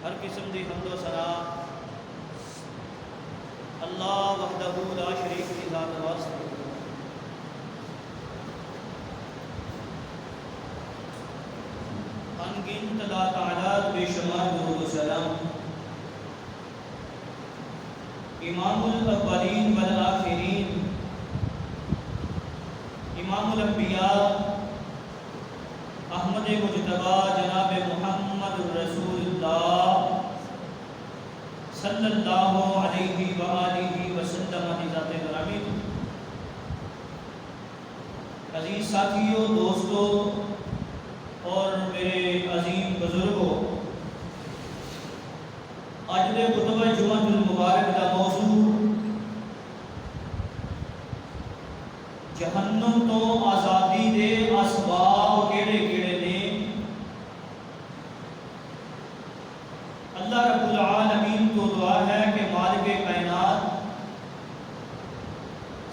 ہر قسم دی حمد و ثنا اللہ وحدہ لا شریک کی ذات واسطے انگنت لا تعداد بے شمار درود و سلام امام الاولین والآخرین امام الانبیاء احمد مجتبی جناب محمد رسول اللہ صلی اللہ علیہ وآلہ وسلم کی ذات گرامی. عزیز ساتھیوں، دوستوں اور میرے عظیم بزرگوں، اج دے خطبہ جمعہ المبارک کا موضوع جہنم تو آزادی دے اسباب کیڑے کیڑے نے. اللہ رب العالمین کو دعا ہے کہ مالک کائنات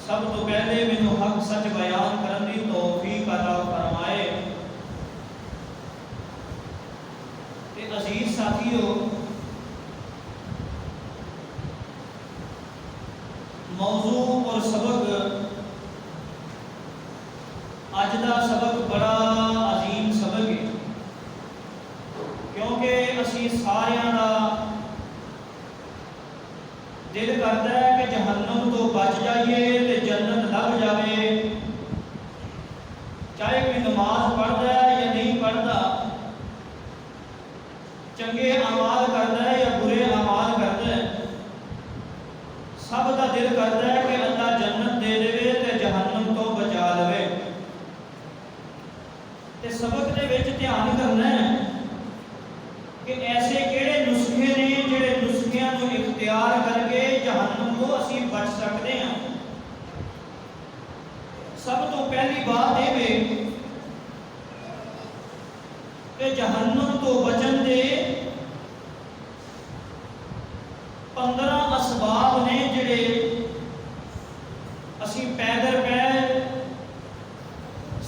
سب تو پہلے مینوں حق سچ بیان کرن دی توفیق عطا فرمائے. تے عزیز ساتھیوں، موضوع اور سبق اج دا سبق بڑا عظیم سبق ہے، کیونکہ اسی ساریاں دا دل کرتا ہے کہ جہنم تو بچ جائیے تے جنت لب جاوے. چاہے کوئی نماز پڑھتا ہے یا نہیں پڑھتا، چنگے اعمال کرتا ہے یا برے اعمال کرتا ہے، سب کا دل کرتا ہے کہ اللہ جنت دے دے تے جہنم تو بچا لے. تے سبق دے وچ دھیان کرنا ہے کہ ایسے کیڑے نسخے نے جڑے نسخیاں کو اختیار کر کے جہنم کو اسی بچ سکتے ہیں. سب تو پہلی بات یہ ہے کہ جہنم تو بچن دے 15 اسباب نے جڑے اسی پیدر پہ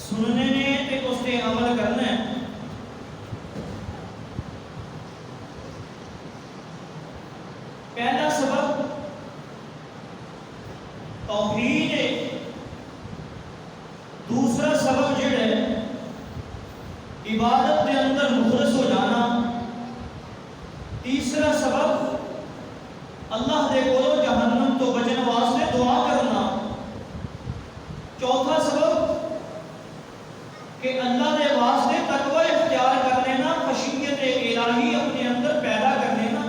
سننے نے تے اس تے عمل کرنا ہے. پہلا سبب توحید ہے. دوسرا سبب جڑا ہے عبادت کے اندر مخلص ہو جانا. تیسرا سبب اللہ دے کولو جہنم تو بچن واسطے دعا کرنا. چوتھا سبب کہ اللہ دے واسطے تقوی اختیار کر لینا، خشیت الہی اپنے اندر پیدا کر لینا.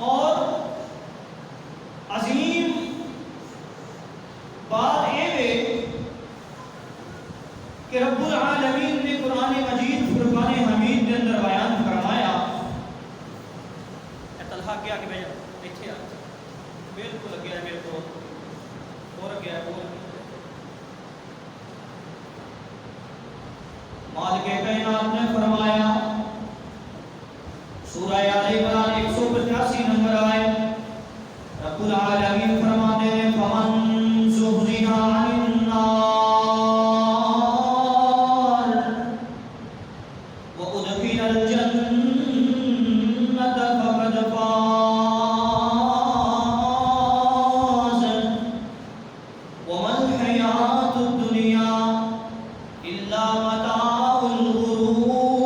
اور عظیم بات یہ ہے کہ رب العالمین نے قرآن مجید فرقان حمید کے اندر بیان فرمایا. طلحہ کیا کہ بھائی اتنے آ بالکل اگیا ہے، میرے کو اور اگیا ہے. مالک کائنات نے فرمایا، سورہ آل عمران 185 نمبر آیت، رب العالمین فرماتے ہیں فمن زحزح عن النار وادخل الجنة فقد فاز وما الحياة الدنيا إلا متاع الغرور.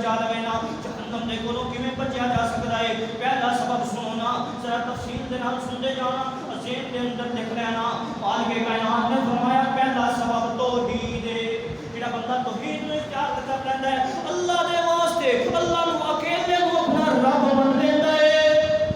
بچا لے نا جہنم دے کولوں کیویں بچیا جا سکدا ہے پہلا سبب سنو نا ذرا تفصیل دے نال سنتے جانا ذہن دے اندر لکھ لینا مالک کائنات نے فرمایا پہلا سبب توحید ہے جڑا بندہ توحید نو اختیار کر لیندا ہے اللہ دے واسطے اللہ نو اکیلے نو اپنا رب من لیندا ہے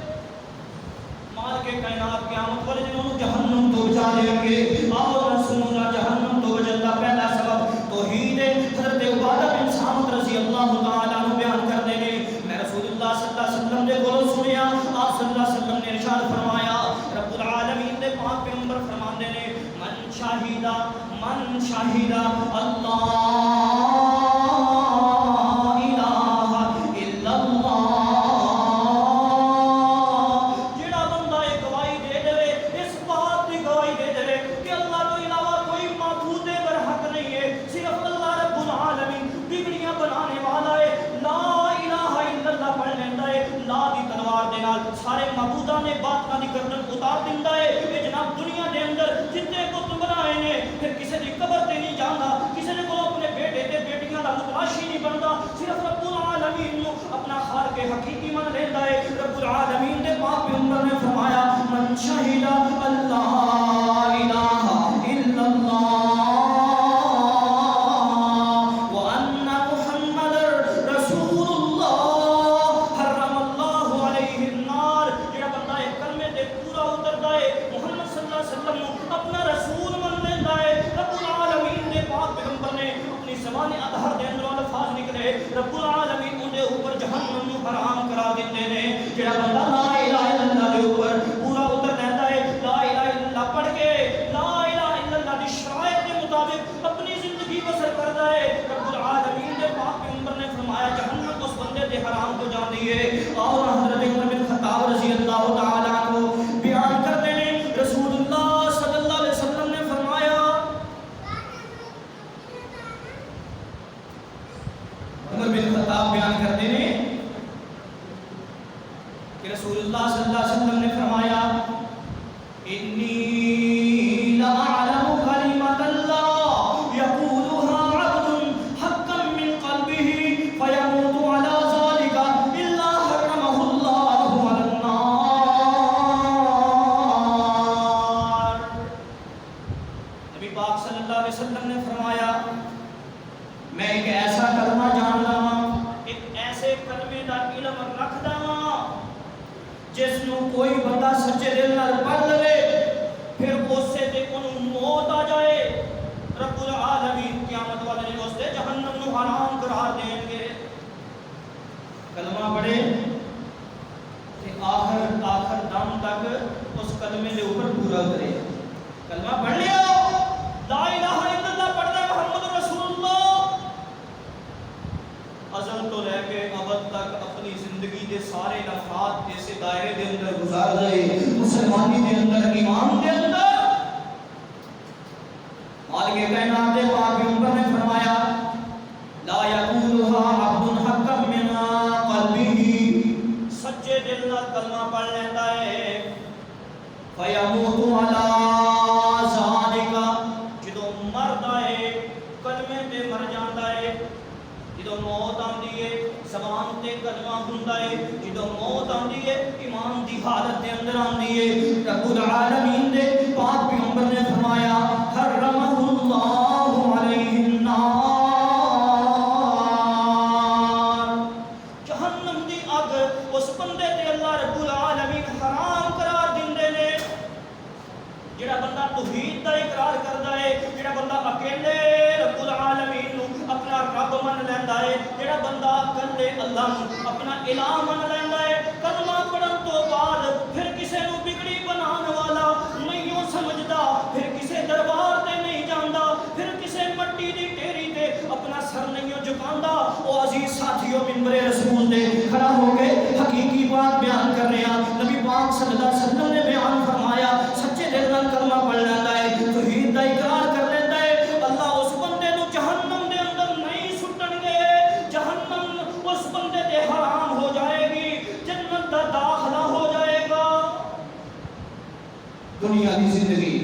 مالک کائنات قیامت والے دن انہوں جہنم تو بچا دیں گے آؤ رسول جہنم تو بچا پہلا سبب توحید ہے حضرت عبادہ بن صامت رضی اللہ تعالیٰ عنہ بیان کر دیں گے میں رسول اللہ صلی اللہ علیہ وسلم نے بولو سنیا آپ صلی اللہ علیہ وسلم نے ارشاد فرمایا رب العالمین نے پاک پیغمبر فرمان دینے من شاہدہ اللہ سارے معبوداں نے باطلاں دی گردن اتار دیندا ہے کہ جناب دنیا دے اندر جتنے بت بنائے نے پھر کسی دی قبر تے نہیں جاندا کسی نے کو اپنے بیٹے تے بیٹیاں دا متلاشی نہیں بندا صرف رب العالمین نو اپنا خالق حقیقی من لیندا ہے رب العالمین دے پاک پیغمبر نے فرمایا من شہید اللہ الہ الا اللہ رب العالمین ان دے اوپر جہنم نو حرام کرا دیندے نے جڑا بندہ لا الہ الا اللہ دے اوپر پورا اتر رہندا ہے لا الہ الا اللہ پڑھ کے لا الہ الا اللہ دی شرائط کے مطابق اپنی زندگی بسر کردا ہے رب العالمین دے پاک پیغمبر نے فرمایا جہنم اس بندے دے حرام کو جاندی ہے اور حضرت عمر بن خطاب رضی اللہ تعالی عنہ بیان کرتے ہیں رسول اللہ صلی اللہ علیہ وسلم نے فرمایا عمر بن خطاب بیان کرتے ہیں کہ رسول اللہ صلی اللہ علیہ وسلم نے فرمایا انی لأعلم کلمۃ اللہ یقولها عبد حقا من قلبه فیموت علی ذلك الا حرمه اللہ علی النار نبی پاک صلی اللہ علیہ وسلم نے فرمایا میں ایک ایسا کلمہ جان لواں ایک ایسے کلمے دا علم رکھ داں جس نو کوئی بندہ سچے دل نال پڑھ لے پھر اس سے تے انہوں موت آ جائے رب العالمین قیامت والے دن اس سے جہنم نو حرام قرار دیں گے کلمہ پڑھے کہ آخر دم تک اس کلمے دے اوپر پورا کرے کلمہ پڑھ لیا لا الہ الا اللہ پڑھ دے محمد رسول اللہ ازل تو لے کے ابد تک اپنی زندگی دے سارے نفرات ایسے دائرے دے اندر گزار دے مسلمانی دے اندر ایمان دے اندر مالک کائنات دے پاک پیغمبر نے فرمایا لا یقولها عبد حقا من قلبه سچے دل نال کلمہ پڑھ لیتا ہے فیموت علی ذالک جدوں مردا ہے کلمے تے مر جاندا ہے جدوں موت آندی ہے زبان تے کلمہ ہوندا ہے جدوں موت آندی ہے ایمان دی حالت دے اندر آندی ہے رب العالمین دے پاک پیغمبر نے فرمایا حرمہ اللہ علیہ النار جہنم دی اگ اس بندے تے اللہ رب العالمین حرام قرار دیندے نے جڑا بندہ توحید دا اقرار کردا ہے جڑا بندہ اکیلے رب العالمین نو اپنا رب من لیندا ہے جڑا بندہ کلے اللہ نو اپنا الہ من لیندا ہے کلمہ پڑھن تو بعد پھر کسے نو بگڑی بنان والا نہیں سمجھدا پھر کسے دربار تے نہیں جاندا پھر کسے مٹی دی ٹیری تے اپنا سر نہیں جھکاندا او عزیز ساتھیو منبر رسول تے کھڑا ہو کے حقیقی بات بیان کر رہے ہیں نبی پاک صلی اللہ علیہ وسلم نے بیان فرمایا سچے دل نال کلمہ پڑھ لیندا ہے توحید دا اقرار کر لیندا ہے اللہ اس بندے نو جہنم دے اندر نہیں سٹن گے جہنم اس بندے تے حرام ہو جائے گی جنت دا داخلہ ہو جائے گا دنیا کی زندگی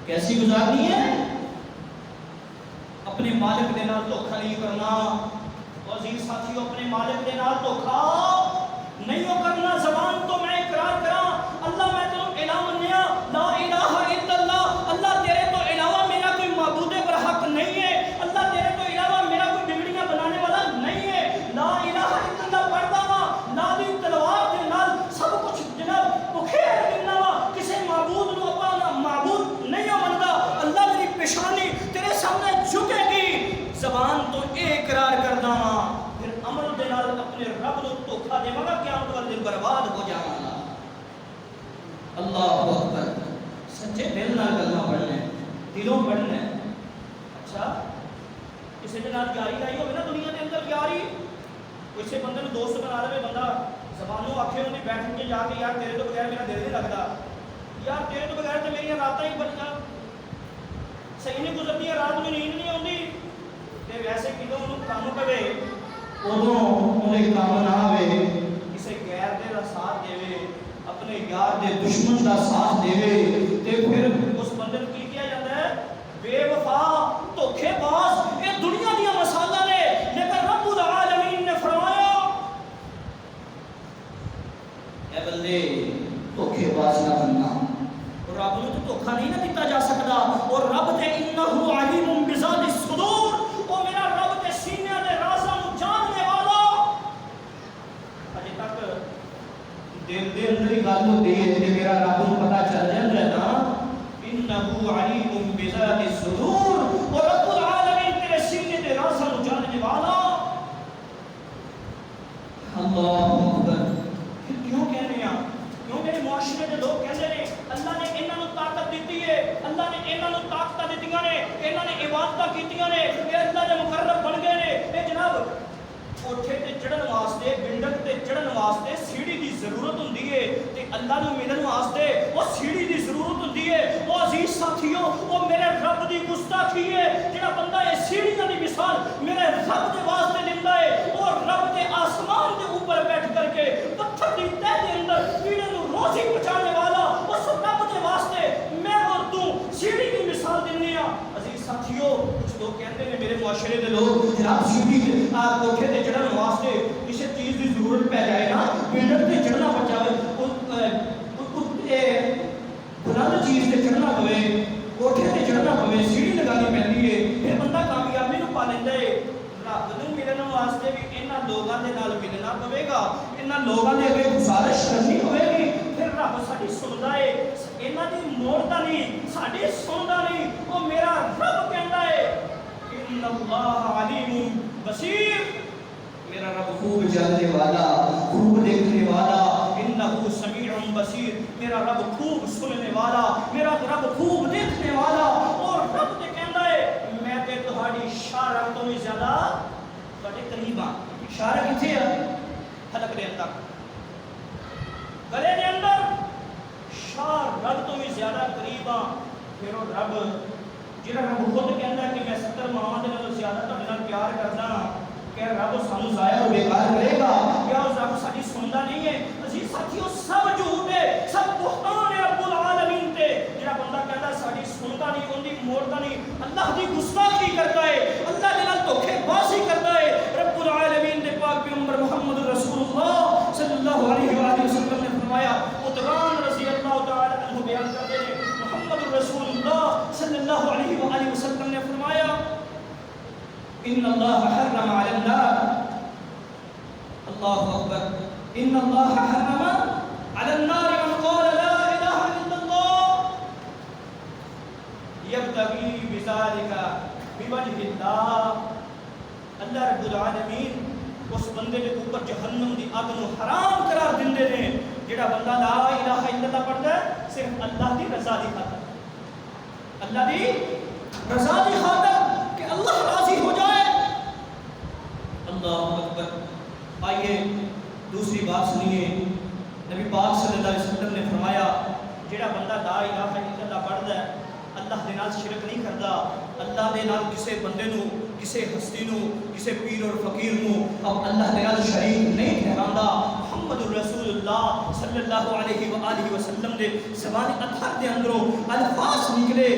کیسی گزارنی ہے اپنے مالک دے نال دھوکھا نہیں کرنا عزیز ساتھیو اپنے مالک دے نال دھوکھا نہیں ہو کرنا. زبان تو میں اقرار کراں اللہ میں تینوں الہ منیا لا الہ الا اللہ, اللہ تیرے تو علاوہ میرا کوئی معبود برحق نہیں ہے, اللہ تیرے تو علاوہ میرا کوئی بگڑیاں بنانے والا نہیں ہے, لا الہ الا اللہ پڑھدا وا لا دی تلوار دے نال سب کچھ جناب بخیر دینا وا, کسے معبود نو اپنا معبود نہیں مندا, اللہ میری پیشانی تیرے سامنے جھکے گی. زبان تو اقرار کردا وا پھر عمل دے نال اپنے رب نو دھوکا دیواں گا, قیامت والے دن برباد ہو جاواں گا. اللہ اکبر. سچے دل نال گلاں پڑھنا ہے, دلوں پڑھنا ہے. اچھا کسی دے نال یاری لائی ہوے نا دنیا دے اندر یاری, کسی بندے نو دوست بنا لے بندہ, زبانوں آکھے انہی بیٹھ کے جا کے یار تیرے تو بغیر میرا دل نہیں لگتا, یار تیرے تو بغیر تے میری راتاں ہی بڑیاں صحیح نہیں گزرتی, رات میں نیند نہیں آتی, تے ویسے کدوں انہوں کام پوے ادوں انہیں کام نہ آوے, کسی غیر دے دا ساتھ دے, اپنے یار دے دشمن دا ساتھ دے, تے پھر اس بندے کو کی کیا جاتا ہے بے وفا دھوکے باز. یہ دنیا دیا مثالاں نے, لیکن رب العالمین نے فرمایا اے بندے دھوکے باز نہ بننا, رب نو تو دھوکا نہیں نہ دیتا جا سکتا. اور رب تے انہ علیم بذات الصدور, او میرا رب تے سینیاں دے رازاں نو جاننے والا. اجے تک دل دے اندر ہی گل ہوندی ہے تے میرا رب نو پتہ چل جاندا ہے نا, انہ علیم بذات الصدور, اور رب العالمین تیرے سینے دے رازاں نو جاننے والا. اللہ اکبر. کیوں کہنے ہیں, کیوں میرے معاشرے کے لوگ کہتے ہیں اللہ نے انہاں نو طاقت دیتی ہے, اللہ نے انہاں نو طاقت دتیاں نے, انہاں نے عبادتاں کیتیاں نے, اے اللہ دے مقرب بن گئے نے. اے جناب کوٹھے تے چڑھن واسطے, بلڈنگ تے چڑھن واسطے سیڑھی دی ضرورت ہوندی ہے, تے اللہ نو ملن واسطے او سیڑھی دی ضرورت ہوندی ہے. او عزیز ساتھیو او میرے رب دی گستاخی ہے جڑا بندہ اے سیڑھیاں دی مثال میرے رب دے واسطے دیندا ہے. او رب دے آسمان دے اوپر بیٹھ کر کے پتھر دی تہہ دے اندر کیڑے نو روزی پہنچانے والا اس رب دے واسطے میں اور تو سیڑھی دی مثال دینی ہاں. عزیز ساتھیو کچھ لوگ کہتے ہیں میرے معاشرے دے لوگ جناب سیڑھی کوٹھے تے چڑھن واسطے کسی چیز دی ضرورت پہ جائے نا, بلڈنگ تے چڑھنا بچاوے, بلند چیز تے چڑھنا پوے, کوٹھے تے چڑھنا پوے, سیڑھی لگانی پیندی ہے, پھر بندہ کامیابی نو پا لیندا ہے. رب نو ملن واسطے بھی انہاں لوگاں دے نال ملنا پوے گا, انہاں لوگاں دے اگے گزارش کرنی ہوے گی, پھر رب ساڈی سندا ہے, انہاں دی موڑدا نہیں, ساڈی سندا نہیں. او میرا رب کہندا ہے ان اللہ علیم بصیر, میرا رب خوب جاننے والا, خوب دیکھنے والا. انہ سمیع بصیر, میرا رب خوب سننے والا, میرا رب خوب دیکھنے والا. اور رب تے کہندا ہے میں تے تہاڈی شارع تو بھی زیادہ تہاڈے قریب ہاں. شارع کتھے ہے؟ حلق دے اندر, گلے دے اندر, شارع رب تو بھی زیادہ قریب ہاں. پھر وہ رب جڑا رب خود کہندا ہے کہ میں 70 ماواں دے نال زیادہ تہاڈے نال پیار کردا ہاں, کہ رب سانو ضائع و بیکار کرے گا؟ کیا رب ساری سندا نہیں ہے؟ عزیز ساتھیو سب جھوٹ ہے, سب بہتان ہے رب العالمین تے. جڑا بندہ کہندا ساری سندا نہیں, اوندی موڑدا نہیں, اللہ دی گستاخی کرتا ہے, اللہ دے نال دھوکے بازی کرتا ہے. رب العالمین دے پاک پیغمبر محمد رسول اللہ صلی اللہ علیہ وآلہ وسلم نے فرمایا, عثمان رضی اللہ تعالی عنہ بیان کرتے ہیں, محمد رسول اللہ صلی اللہ علیہ وآلہ وسلم نے فرمایا ان اللہ حرم علی النار, اللہ اکبر, ان اللہ حرم علی النار من قال لا الہ الا اللہ یبتغی بذالک بوجہ اللہ. اللہ رب العالمین اس بندے کے اوپر جہنم دی اگ نو حرام قرار دیندے نے جڑا بندہ لا الہ الا اللہ پڑھدا ہے صرف اللہ دی رضا دی خاطر, اللہ دی رضا دی خاطر کہ اللہ راضی ہو جائے. اللہ اکبر. آئیے دوسری بات سنیے, نبی پاک صلی اللہ علیہ وسلم نے فرمایا جڑا بندہ لا الہ الا اللہ پڑھدا ہے اللہ دے نال شرک نہیں کردا, اللہ دے نال کسے بندے نو, کسے ہستی نو, کسے پیر اور فقیر نو اب اللہ دے نال شریک نہیں ٹھہراندا. محمد رسول اللہ صلی اللہ علیہ وآلہ وسلم دے زبان اطہر دے اندروں الفاظ نکلے,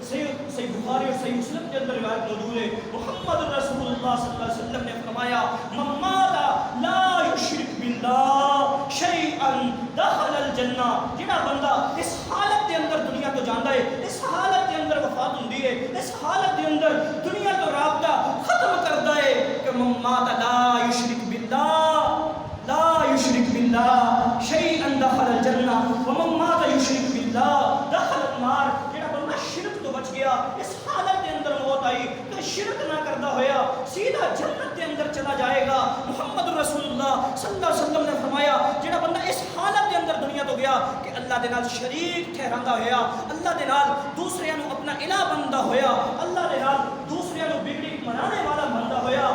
سید صحیح بخاری اور صحیح مسلم کے اندر روایت موجود ہے، محمد رسول اللہ صلی اللہ علیہ وسلم نے فرمایا من مات لا یشرک باللہ شیئا دخل الجنہ، جڑا بندہ اس حالت کے اندر دنیا تو جاندا ہے، اس حالت کے اندر وفات ہوندی ہے، اس حالت کے اندر دنیا تو رابطہ ختم کردا ہے کہ من مات لا یشرک باللہ لا یشرک باللہ شیئا دخل الجنہ ومن مات یشرک باللہ دخل النار، جڑا بندہ شرک تو بچ گیا، اس حالت کے اندر موت آئی کہ شرک نہ کرتا ہویا سیدھا جنت کے اندر چلا جائے گا۔ محمد رسول اللہ صلی اللہ علیہ وسلم نے فرمایا جڑا بندہ اس حالت کے اندر دنیا تو گیا کہ اللہ دے نال شریک ٹھہراندا ہویا، اللہ دے نال دوسریاں نو اپنا الہ بندا ہویا، اللہ دے نال دوسریاں نو بگڑی منانے والا بندا ہویا،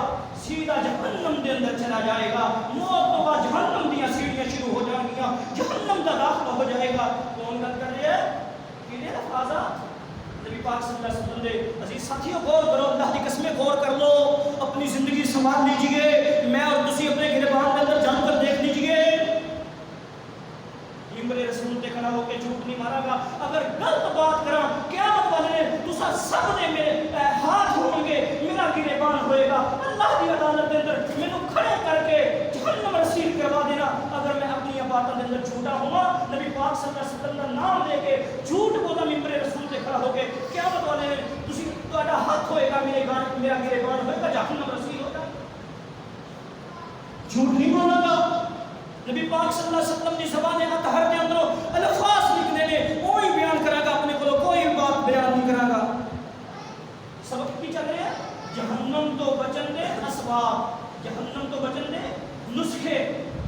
سیدھا جہنم دے اندر چلا جائے گا۔ موت تو بعد جہنم دیاں سیڑھیاں شروع ہو جائیں گی، جہنم دا داخلہ ہو جائے گا۔ کون گل کر رہے ہیں؟ کنے الفاظات نبی پاک صلی اللہ علیہ وسلم دے۔ عزیز ساتھیوں غور کرو، اللہ دی قسمیں غور کر لو، اپنی زندگی سنبھال لیجئے، میں اور تسی اپنے گریبان کے اندر جان کر دیکھ لیجئے۔ ممبر رسول تے کھڑا ہو کے جھوٹ نہیں مارا گا، اگر غلط بات کراں قیامت والے تساں سب دے میرے ہاتھ ہوں گے، میرا گریبان ہوئے گا، اللہ دی عدالت کے اندر مینوں کھڑے کر کے جہنم رسید کروا دینا۔ اگر میں اپنی باتوں کے اندر جھوٹا ہوا، نبی پاک صلی اللہ علیہ وسلم کا نام لے کے جھوٹ بولا ممبر رسول تے کھڑا ہو کے قیامت والے تسی تہاڈا ہاتھ ہوئے گا، میرا گریبان ہوئے گا، جہنم رسید ہوگا۔ جھوٹ نہیں بولنا گا۔ نبی پاک صلی اللہ علیہ وسلم کی زبان اطہر کے اندر الفاظ لکھنے نے کوئی بیان کرا گا، اپنے کو کوئی بات بیان نہیں کرا گا۔ سبق کی چل رہے ہیں جہنم تو بچن دے اسباب، جہنم تو بچن دے نسخے۔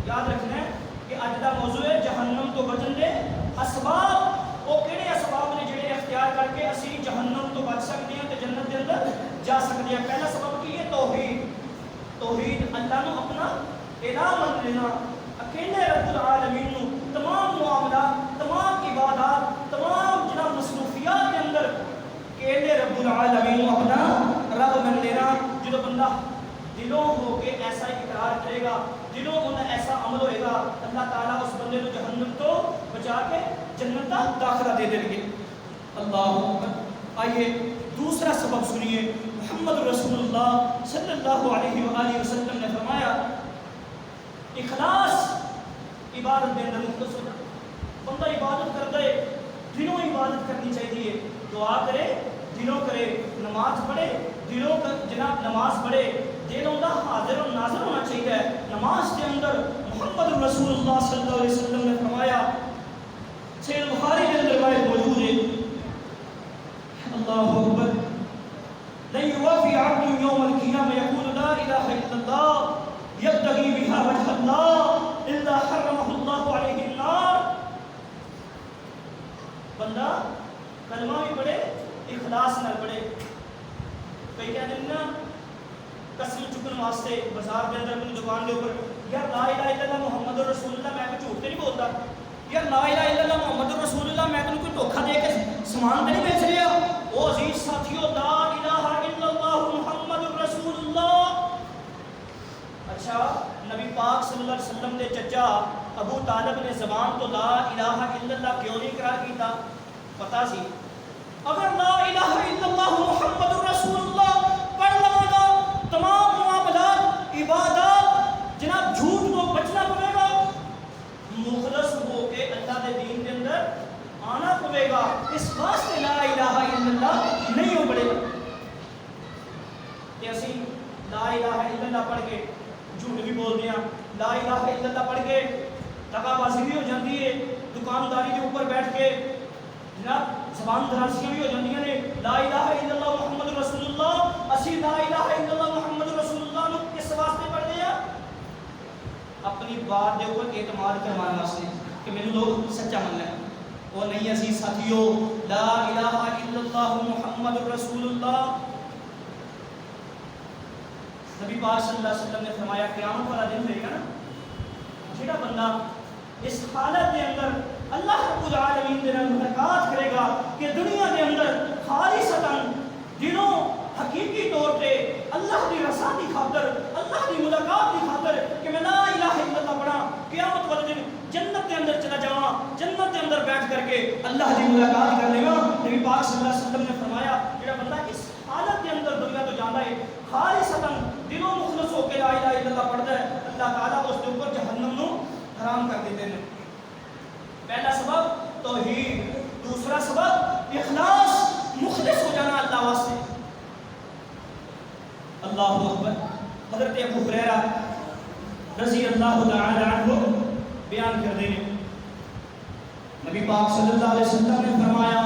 یاد رکھنا ہے کہ اج دا موضوع ہے جہنم تو بچن دے اسباب۔ وہ کہڑے اسباب نے جڑے اختیار کر کے اسی جہنم تو بچ سکتے ہیں تے جنت دے اندر جا سکتے ہیں۔ پہلا سبب کی ہے توحید، توحید اللہ نو اپنا الہ مان لینا، اکیلے رب العالمین نو تمام معاملات، تمام عبادات، تمام جناب مصروفیات کے اندر اکیلے رب العالمین نو اپنا رب مان لینا۔ جو بندہ دلوں ہو کے ایسا اقرار کرے گا، دلوں ان ایسا عمل ہوئے گا، اللہ تعالیٰ اس بندے کو جہنم تو بچا کے جنت کا داخلہ دے دیں گے۔ اللہ اکبر۔ آئیے دوسرا سبب سنیے، محمد رسول اللہ صلی اللہ علیہ وآلہ وسلم نے فرمایا اخلاص عبادت دے اندر مخلص ہونا۔ بندہ عبادت کر دے، دلوں عبادت کرنی چاہیے، دعا کرے دلوں کرے، نماز پڑھے دلوں کا جناب نماز پڑھے، دلوں کا حاضر و ناظر ہونا چاہیے۔ نماز کے اندر محمد رسول اللہ صلی اللہ علیہ وسلم نے فرمایا، صحیح بخاری کے اندر روایت موجود ہے، اللہ اکبر، لن يوفي عبد يوم القيامة يقول لا إله إلا الله يبتغي بها وجه الله إلا حرمه الله عليه النار۔ بندہ کلمہ بھی پڑھے، اخلاص نہ پڑھے۔ کئی کہتے ہیں نا قسم چکن واسطے بازار کے اندر اپنی دکان کے اوپر، یار لا الہ الا اللہ محمد رسول اللہ، میں کوئی جھوٹ نہیں بولتا، یار لا الہ الا اللہ محمد رسول اللہ، میں تمہیں کوئی دھوکہ دے کے سامان تو نہیں بیچ رہا۔ او عزیز ساتھیو، لا الہ الا اللہ محمد رسول اللہ۔ اچھا نبی پاک صلی اللہ علیہ وسلم نے چچا ابو طالب نے زبان تو لا الہ الا اللہ کیوں نہیں اقرار کیتا؟ پتا سی اگر لا الہ الا اللہ محمد رسول اللہ پڑھ لوا گا، تمام معاملات عبادات جناب جھوٹ کو بچنا پڑے گا، مخلص ہو کے اللہ دے دین کے اندر آنا پڑے گا، اس واسطے لا الہ الا اللہ نہیں ہو پڑے گا۔ کہ اسی لا الہ الا اللہ پڑھ کے جھوٹ بھی بول دیا، لا الہ الا اللہ پڑھ کے دغا بازی بھی ہو جاتی ہے، دکانداری کے اوپر بیٹھ کے جناب زبان درازیاں بھی ہو جاندیاں نے، لا الہ الا اللہ محمد رسول اللہ، اسی لا الہ الا اللہ محمد رسول اللہ نو کس واسطے پڑھتے ہیں؟ اپنی بات دے اوپر اعتماد کروانے واسطے کہ میرے لوگ سچا مننا ہے۔ وہ نہیں اسی ساتھیو، لا الہ الا اللہ محمد رسول اللہ۔ نبی پاک صلی اللہ علیہ وسلم نے فرمایا قیامت والا دن ہوئے گا نا، جڑا بندہ اس حالت کے اندر اللہ رب العالمین کے نال ملاقات کرے گا کہ دنیا کے اندر خالصتاً دلوں حقیقی طور پہ اللہ کی رضا کی خاطر، اللہ کی ملاقات کی خاطر کہ میں لا الہ الا اللہ پڑھا، قیامت والے دن جنت کے اندر چلا جاواں، جنت کے اندر بیٹھ کر کے اللہ کی ملاقات کر لے گا۔ نبی پاک صلی اللہ علیہ وسلم نے فرمایا جڑا اللہ اکبر. حضرت ابو ہریرہ رضی اللہ تعالی عنہ بیان کر دیں نبی پاک صلی اللہ علیہ وسلم نے فرمایا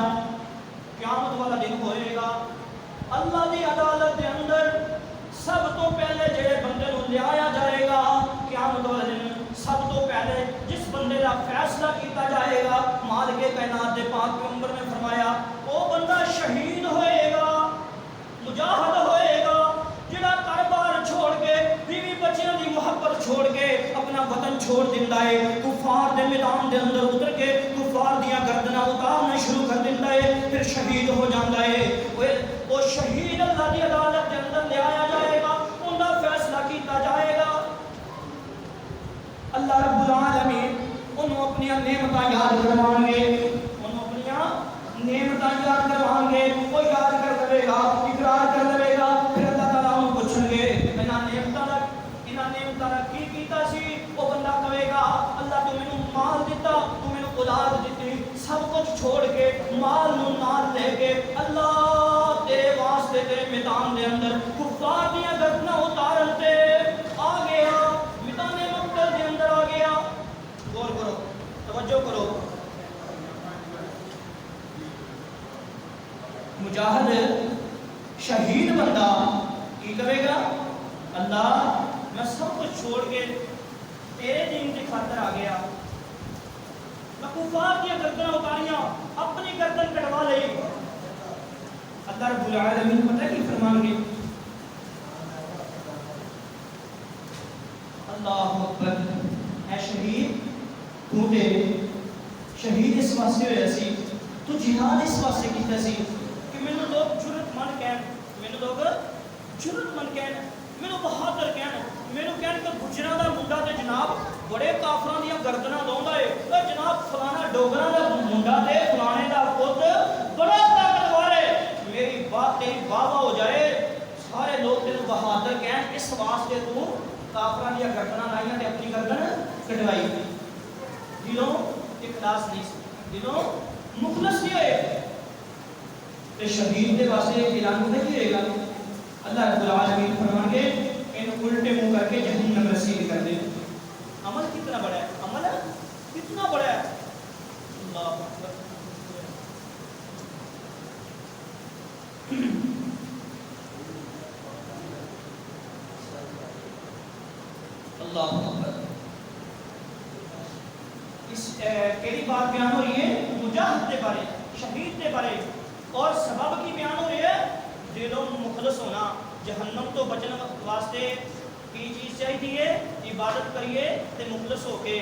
قیامت والا دن ہوئے گا اللہ دی عدالت دے اندر سب تو پہلے جڑے بندے نوں لیا جائے گا قیامت والے دن سب تو پہلے جس بندے کا فیصلہ کیتا جائے گا مالک کائنات دے پاک پیغمبر نے فرمایا وہ بندہ شہید ہوئے گا مجاہد ہوئے گا جڑا گھر بار چھوڑ کے بیوی بچیاں دی محبت چھوڑ کے اپنا وطن چھوڑ دیندا ہے کفار دے میدان دے اندر اتر کے کفار دیاں گردناں اتارنا شروع کر دیندا ہے پھر شہید ہو جاندا ہے وہ شہید اللہ دی عدالت دے اندر لے آیا جائے گا ان دا فیصلہ کیتا جائے گا اللہ رب العالمین انہوں اپنی نعمتاں یاد کروائیں گے انہوں اپنی نعمتاں یاد کروائیں گے وہ یاد کر دے گا اقرار کر دے گا پھر اللہ تعالیٰ انہوں پوچھیں گے انہاں نعمتاں دا کی کیتا سی وہ بندہ کہے گا اللہ تو مینوں مال دیتا تو مینوں اولاد دیتی سب کچھ چھوڑ کے مال نوں نال لے کے اللہ تیرے واسطے تیرے میدان دے اندر کفار دیاں گردناں اتارن تے آ گیا میدان مقتل دے اندر آ گیا غور کرو توجہ کرو مجاہد شہید بندہ کی کرے گا اللہ میں سب کچھ چھوڑ کے تیرے دین کی خاطر آ گیا میں کفار کی گردنیں اتاریاں اپنی گردن کٹوا لئی اللہ رب العالمین پتہ کی فرمان گے اللہ اکبر اے شہید تو تے شہید اس واسطے ہویا سی تو جہاد اس واسطے کیتا سی کہ مینوں لوگ جرت من کہن مینوں لوگ جرت من کہن مینوں بہادر کہن مینوں کہن کہ گجراں دا منڈا تے جناب بڑے کافراں دیاں گردناں لاوندا اے تے جناب فلانا ڈوگراں دا منڈا تے فلانے دا پت بڑا طاقتور ہے میری بات تیری واہ ہو جائے سارے لوگ تینوں بہادر کہن اس واسطے تو کافراں دیاں گردناں لائیاں تے اپنی گردن کٹوائی دلوں اخلاص نہیں دلوں مخلص نہیں ہوئے تے شہید دے واسطے اعلان نہیں ہوئے گا اللہ رب العالمین فرمان گے ان الٹے منہ کر کے جہنم رسید کر دے عمل کتنا بڑا ہے عمل کتنا بڑا ہے اللہ اکبر اللہ اکبر اس کیڑی بات بیان ہو رہی ہے مجاہد دے بارے شہید دے بارے اور سبب کی بیان ہو رہی ہے دلوں مخلص ہونا جہنم تو بچنے واسطے کی چیز چاہیے عبادت کریے تے مخلص ہو کے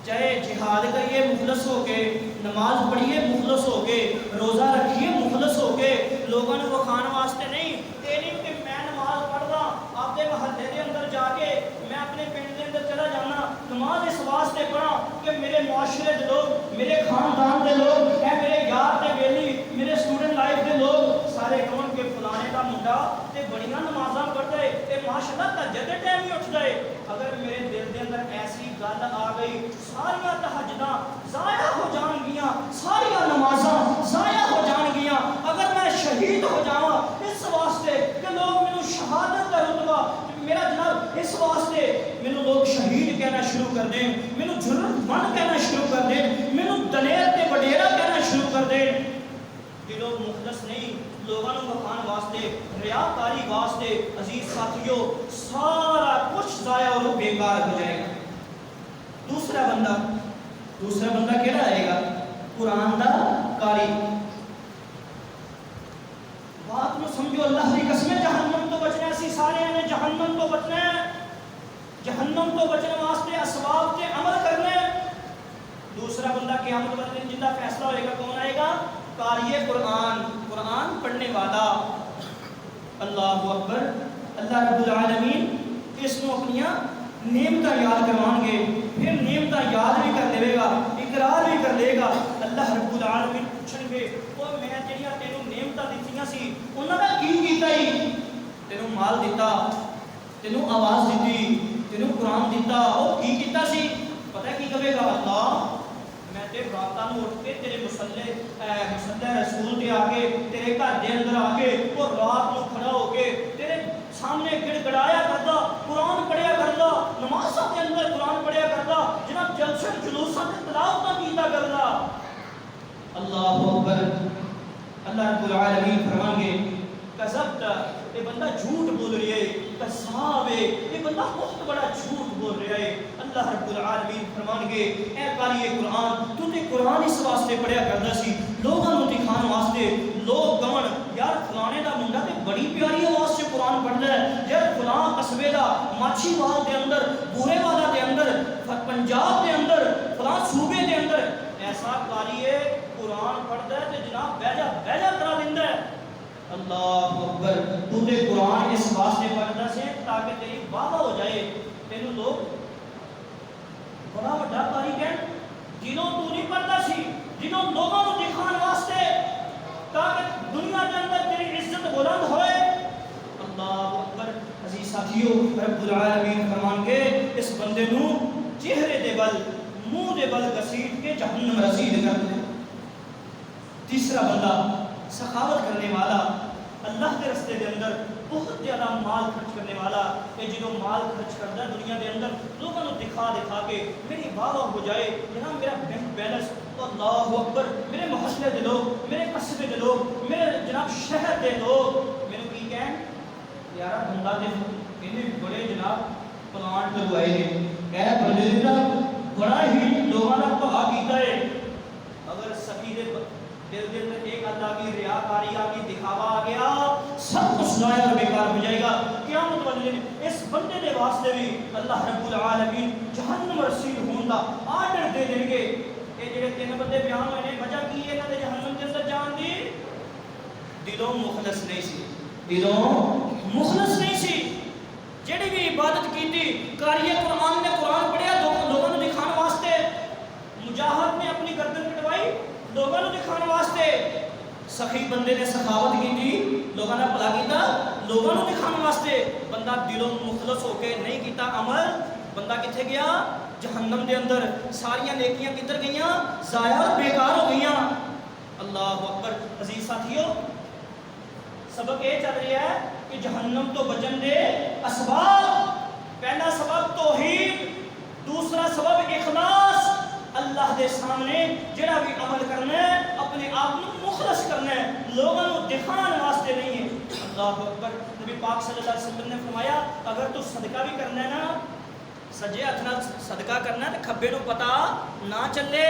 چاہے جہاد کریے مخلص ہو کے نماز پڑھیے مخلص ہو کے روزہ رکھیے مخلص ہو کے لوگوں نے وکھان واسطے نہیں یہ نہیں کہ میں نماز پڑھدا آپ دے محلے دے اندر جا کے میں اپنے پنڈ دے اندر چلا جانا نماز اس واسطے پڑھا کہ میرے معاشرے دے لوگ میرے خاندان دے لوگ اے میرے یار تے بیلی میرے اسٹوڈنٹ لائف دے لوگ سارے کون کے فلانے دا منڈا تے بڑیاں نمازاں پڑھدا ہے تے ماشاءاللہ تہجد دے ٹائم ہی اٹھدا ہے اگر میرے دل دے اندر ایسی گل آ گئی ساریاں تہجداں ضائع ہو جان گیاں ساریاں نمازاں ضائع ہو جان گیاں اگر میں شہید ہو جاواں اس واسطے کہ لوگ مینوں شہادت دا رتبہ میرا جناب اس واسطے مینوں لوگ شہید کہنا شروع کر دیں مینوں جرت مند کہنا شروع کر دیں مینوں دلیر تے وڈیرا کہنا شروع کر دیں کہ لوگ مخلص نہیں لوگوں کو مکان واسطے ریاکاری واسطے عزیز ساتھیوں سارا کچھ ضائع اور بیکار ہو جائے گا دوسرا بندہ کیڑا آئے گا قرآن دا قاری بات نو سمجھو اللہ کی قسم جہنم تو بچنا سی سارے نے جہنم تو بچنا ہے جہنم تو بچنے واسطے اسباب تے عمل کرنے دوسرا بندہ قیامت والے دن جندا فیصلہ ہوئے گا کون آئے گا قاری قرآن پڑھنے والا اللہ اکبر اللہ رب العالمین اس کو اپنیاں نعمتاں یاد کروان گے پھر نعمتاں یاد بھی کر لے گا اقرار بھی کر لے گا اللہ رب العالمین پوچھیں گے او میں جڑیاں تینوں نعمتاں دتیاں سی انہاں دا کی کیتا ہی تینوں مال دیتا تینوں آواز دیتی تینوں قرآن دیتا او کی کیتا سی پتہ کی کہے گا اللہ میں تے راتاں نوں اٹھ کے تیرے مصلی رسول دے آ کے تیرے گھر دے اندر آ کے اور رات نوں کھڑا ہو کے تیرے سامنے گڑ گڑایا کرتا، قرآن پڑھیا کرتا، نمازوں کے اندر قرآن پڑھیا کرتا، جناب جلسے جلوسوں سے تلاوت کیتا کرتا۔ اللہ اکبر۔ اللہ رب العالمین فرمائیں گے کذبت، یہ بندہ جھوٹ بول رہی ہے، کذاب ہے، یہ بندہ بہت بڑا جھوٹ بول رہا ہے۔ اللہ رب العالمین فرمائیں گے اے قاری قرآن، تو تے قرآن اس واسطے پڑھیا کردا سی لوگوں نوں دکھان واسطے، لوگ کہن یار فلانے دا منڈا تے بڑی پیاری آواز سے قرآن پڑھدا ہے، یار فلاں قصبے دا ماچھی وال دے اندر، بورے والا دے اندر، پنجاب دے اندر، فلاں صوبے دے اندر ایسا قاری ہے قرآن پڑھدا ہے تے جناب بیجا کرا دیندا ہے۔ اللہ اکبر۔ تو تے قرآن اس واسطے پڑھدا سے تاکہ تیری واہ ہو جائے، تینوں لوگ بڑا بڑا قاری کہن، دلوں تو نہیں پڑھدا سی، دلوں لوگوں کو دکھان واسطے تاکہ دنیا کے اندر تیری عزت بلند ہوئے۔ اللہ اکبر۔ عزیز ساتھیو، رب العالمین فرمان کے اس بندے نو چہرے دے بل، منہ دے بل گسیٹ کے جہنم رسید کر دے۔ تیسرا بندہ سخاوت کرنے والا، اللہ کے رستے دے اندر بہت زیادہ مال خرچ کرنے والا، کہ جنہوں مال خرچ کرتا ہے دنیا دے اندر لوگوں کو دکھا کے میری واہ ہو جائے، جناب میرا بینک بیلنس، اللہ اکبر، میرے محلے دے لوگ، میرے قصبے دے لوگ، میرے جناب شہر دے لوگ میرے کی کہیں یارا بندہ دے انہیں بڑے جناب پلانٹ لگوائے ہیں، اے بندے دے بڑا ہی لوگوں نے بہا کیتا ہے۔ اگر سخی دے دل دے اندر ایک اللہ کی ریاکاری آ گئی، دکھاوا آ گیا، سب کچھ ضائع اور بیکار ہو جائے گا۔ قیامت والے دن اس بندے دے واسطے بھی اللہ رب العالمین جہنم رسید ہون دا آرڈر دے دیں گے۔ یہ جڑے تین بندے بیان ہوئے نے وجہ کی ہے کہ جہنم کے اندر جان دی، دلوں مخلص نہیں سی، دلوں مخلص نہیں سی، جڑی بھی عبادت کی تھی قاری قرآن نے قرآن پڑھیا لوگوں کو دکھانے واسطے، مجاہد نے اپنی گردن کٹوائی لوگوں کو دکھانے واسطے، سخی بندے نے سخاوت کی تھی لوگوں نے بھلا کیتا لوگوں کو دکھانے واسطے، بندہ دلوں مخلص ہو کے نہیں کیتا عمل، بندہ کتنے گیا؟ جہنم دے اندر، ساریاں نیکیاں کدھر گئیاں؟ ضائع اور بیکار ہو گئیاں۔ اللہ اکبر۔ عزیز ساتھیو، سبق یہ چل رہا ہے کہ جہنم تو بچن دے اسباب، پہلا سبب توحید، دوسرا سبب اخلاص، اللہ دے سامنے جڑا بھی عمل کرنا ہے اپنے آپ کو مخلص کرنا ہے، لوگوں کو دکھان واسطے نہیں ہے۔ اللہ اکبر۔ نبی پاک صلی اللہ علیہ وسلم نے فرمایا اگر تو صدقہ بھی کرنا ہے نا، سجے ہاتھ نال صدقہ کرنا ہے تو کھبے نو پتہ نہ چلے،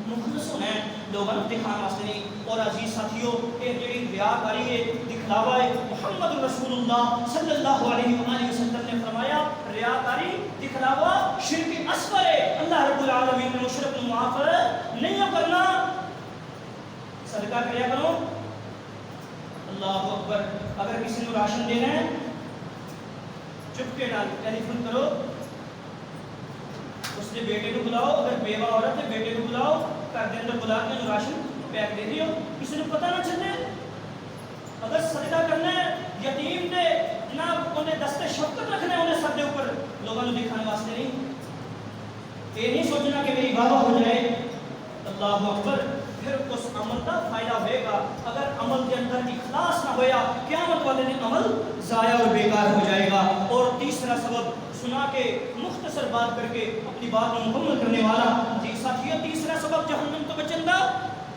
مخلص ہونا ہے، لوگوں کو دکھان واسطے نہیں۔ اور عزیز ساتھیو، یہ جڑی ریاکاری ہے، دکھلاوا ہے، محمد رسول اللہ صلی اللہ علیہ وآلہ وسلم نے فرمایا ریاکاری دکھلاوا شرک اصغر ہے، اللہ رب العالمین نے مشرک معاف نہیں کرنا۔ صدقہ کریا کرو۔ اللہ اکبر۔ اگر کسی کو راشن دینا ہے چپکے نال ٹیلی فون کرو، اس نے بیٹے کو بلاؤ، اگر بیوہ عورت ہے بیٹے کو بلاؤ، گھر کے اندر بلا کے راشن پیک دے دیو، کسی نے پتہ نہ چلے۔ اگر صدقہ کرنا ہے یتیم دے جناب انہیں دستے شفقت رکھنا ہے انہیں سب دے اوپر، لوگوں کو دکھانے واسطے نہیں، یہ نہیں سوچنا کہ میری واہ ہو جائے۔ اللہ اکبر۔ پھر اس عمل کا فائدہ ہوئے گا، اگر عمل کے اندر اخلاص نہ ہویا قیامت والے دن عمل ضائع اور بیکار ہو جائے گا۔ اور تیسرا سبب سنا کے مختصر بات کر کے اپنی بات کو مکمل کرنے والا جی ساتھیو، تیسرا سبب جہنم تو بچن دا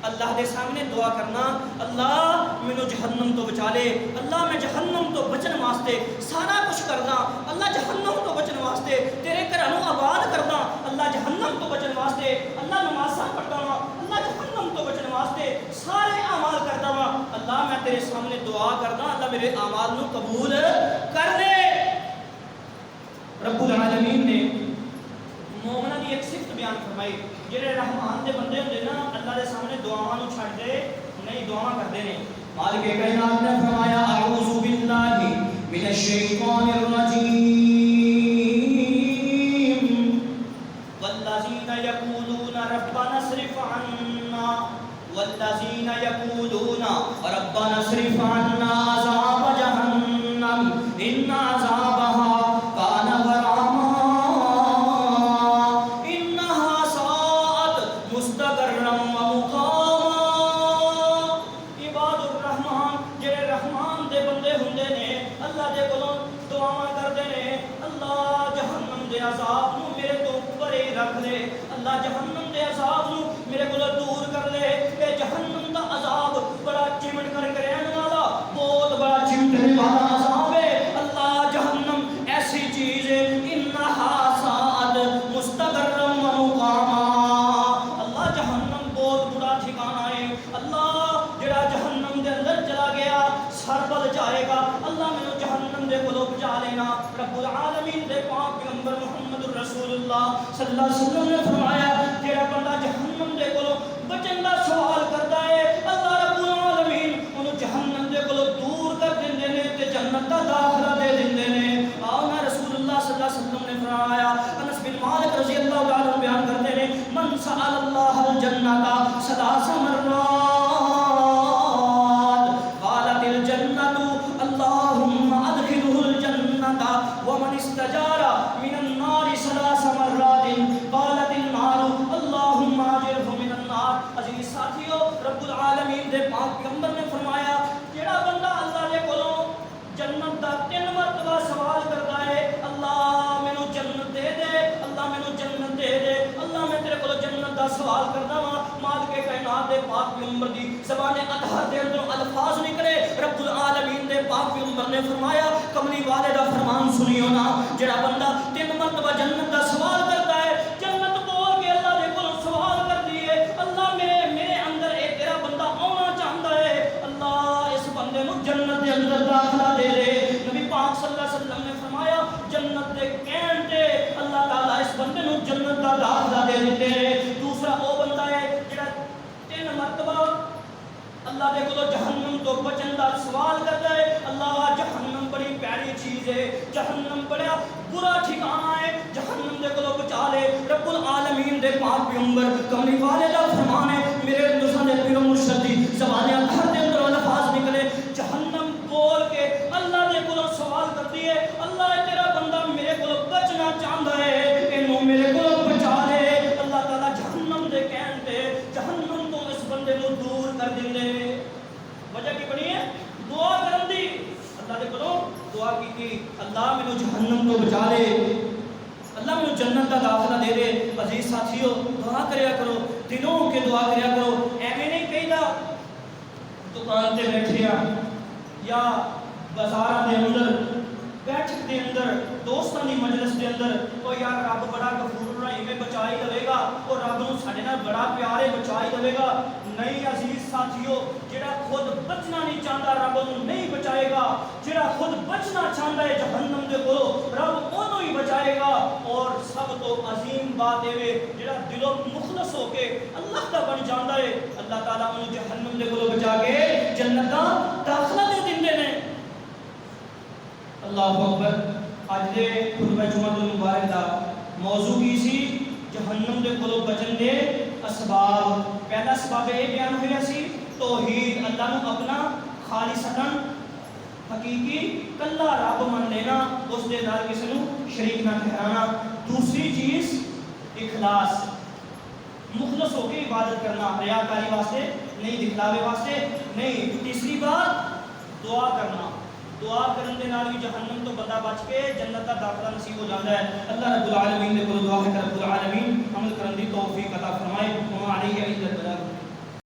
اللہ دے سامنے دعا کرنا، اللہ مینوں جہنم تو بچا لے، اللہ میں جہنم تو بچن واسطے سارا کچھ کردا، اللہ جہنم تو بچن واسطے تیرے گھراں نوں آباد کردا، اللہ جہنم تو بچن واسطے اللہ نمازاں پڑھدا وا، اللہ جہنم تو بچن واسطے سارے اعمال کردا وا، اللہ میں تیرے سامنے دعا کردا، اللہ میرے اعمال نوں قبول کر لے۔ رب العالمین نے مومنہ دی ایک صفت بیان فرمائی، جڑے رحمان دے بندے ہوندے نا اللہ دے سامنے دعاواں نوں چھڈ دے نہیں، دعاواں کردے نے۔ مالک کائنات نے فرمایا اعوذ باللہ من الشیطان الرجیم والذین یقولون ربنا اصرف عنا والذین یقولون ربنا اصرف عنا عذاب جہنم ان عذابها کان غراما عباد الرحمن جڑے رحمان دے بندے ہوندے نے دے اللہ جہنم دے عذاب نو میرے کو دور کر لے اے جہنم دا عذاب بڑا چمٹ کر کے رہن والا بہت بڑا چمٹنے والا عذاب ہے اللہ جہنم ایسی چیز ہے انہا ساعت مستقرم و مقاما اللہ جہنم بہت بڑا ٹھکانہ ہے اللہ جڑا جہنم دے اندر چلا گیا سر بل جائے گا اللہ میں جہنم دے کو بچا لینا رب العالمین دے پاک پیغمبر محمد رسول اللہ صلی اللہ علیہ وسلم نے فرمایا جڑا بندہ جہنم دے کو بچن دا سوال کرتا ہے اللہ رب العالمین انہوں جہنم دے کو دور کر دیندے نے تے جنت دا داخلہ دے دیندے نے آنا رسول اللہ صلی اللہ علیہ وسلم نے فرمایا انس بن مالک رضی اللہ تعالی عنہ بیان کرتے ہیں من سأل اللہ الجنہ ثلاث مرات قالت الجنة اللهم ادخله الجنة ومن استجار من النار ثلاث مرات قالت النار اللهم اجره من النار عزیز ساتھیو رب العالمین دے پاک پیغمبر نے فرمایا جڑا بندہ اللہ دے کولوں جنت دا 3 مرتبہ سوال کرتا ہے اللہ مینوں جنت دے دے اللہ مینوں جنت دے دے اللہ میں تیرے کولوں جنت دا سوال کردا وا مالک کائنات دے پاک پیغمبر دی زبان اطہر دے اندر الفاظ نکلے رب العالمین دے پاک پیغمبر نے فرمایا کملی والے دا فرمان سنیو نا جڑا بندہ 3 مرتبہ جنت دا سوال کرتا ہے جنت بول کے اللہ دے کولوں سوال کر دیے اللہ میرے اندر اے تیرا بندہ آنا چاہتا ہے اللہ اس بندے نو جنت دے اندر داخلہ دے دے نبی پاک صلی اللہ علیہ وسلم نے فرمایا جنت دے کہن تے اللہ تعالیٰ اس بندے نو جنت دا داخلہ دے دیتے ہیں دوسرا او بندہ ہے جڑا 3 مرتبہ اللہ دے کو جہنم تو بچن دا سوال کرتا ہے اللہ جہنم بڑی پیاری چیز ہے جہنم بڑا برا ٹھکانہ ہے جہنم دے کو بچا لے رب العالمین دے پاک پیغمبر کملی والے دا فرمان ہے میرے دوستاں دے پیر مرشد دی زبان اطہر دے اندر الفاظ نکلے جہنم بول کے اللہ دے کو سوال کرتی ہے اللہ تیرا بندہ میرے کو بچنا چاہتا ہے اینو میرے کو بچا لے اللہ تعالیٰ جہنم دے کہن تے جہنم تو اس بندے نو دور کر دیندے وجہ کی بنی ہے دعا کرن دی اللہ دے کولوں دعا کی اللہ مینوں جہنم تو بچا لے اللہ مینوں جنت دا داخلہ دے دے عزیز ساتھیو دعا کریا کرو دنوں کے دعا کریا کرو ایویں نہیں کہیدا دکان تے بیٹھے یا بازار دے اندر بیٹھک دے اندر دوستاں دی مجلس دے اندر او یار رب بڑا غفور رحیم ہے بچائی دے گا اور رب نوں ساڈے نال بڑا پیار ہے بچائی دے گا نہیں عزیز ساتھیو جڑا خود بچنا نہیں چاہتا رب نوں نہیں بچائے گا جڑا خود بچنا چاہتا ہے جہنم دے کولوں رب اونوں ہی بچائے گا اور سب تو عظیم بات اے جڑا دلوں مخلص ہو کے اللہ دا بن جاندا ہے اللہ تعالیٰ اونوں جہنم دے کولوں بچا کے جنت دا داخلہ دے دیندے نے اللہ اکبر اج دے خطبہ جمعہ المبارک دا موضوع کی سی جہنم دے کولوں بچن دے اسباب پہلا سبب یہ بیان ہویا سی توحید اللہ نو اپنا خالصتاً حقیقی کلا رب من لینا اس دے نال کسی نو شریک نہ ٹھہرانا دوسری چیز اخلاص مخلص ہو کے عبادت کرنا ریاکاری واسطے نہیں دکھلاوے واسطے نہیں تیسری بات دعا کرنا دعا کرن دے نال بھی جہنم تو بندہ بچ کے جنت دا داخلہ نصیب ہو جاندا ہے اللہ رب العالمین نے کو دعا ہے کہ رب العالمین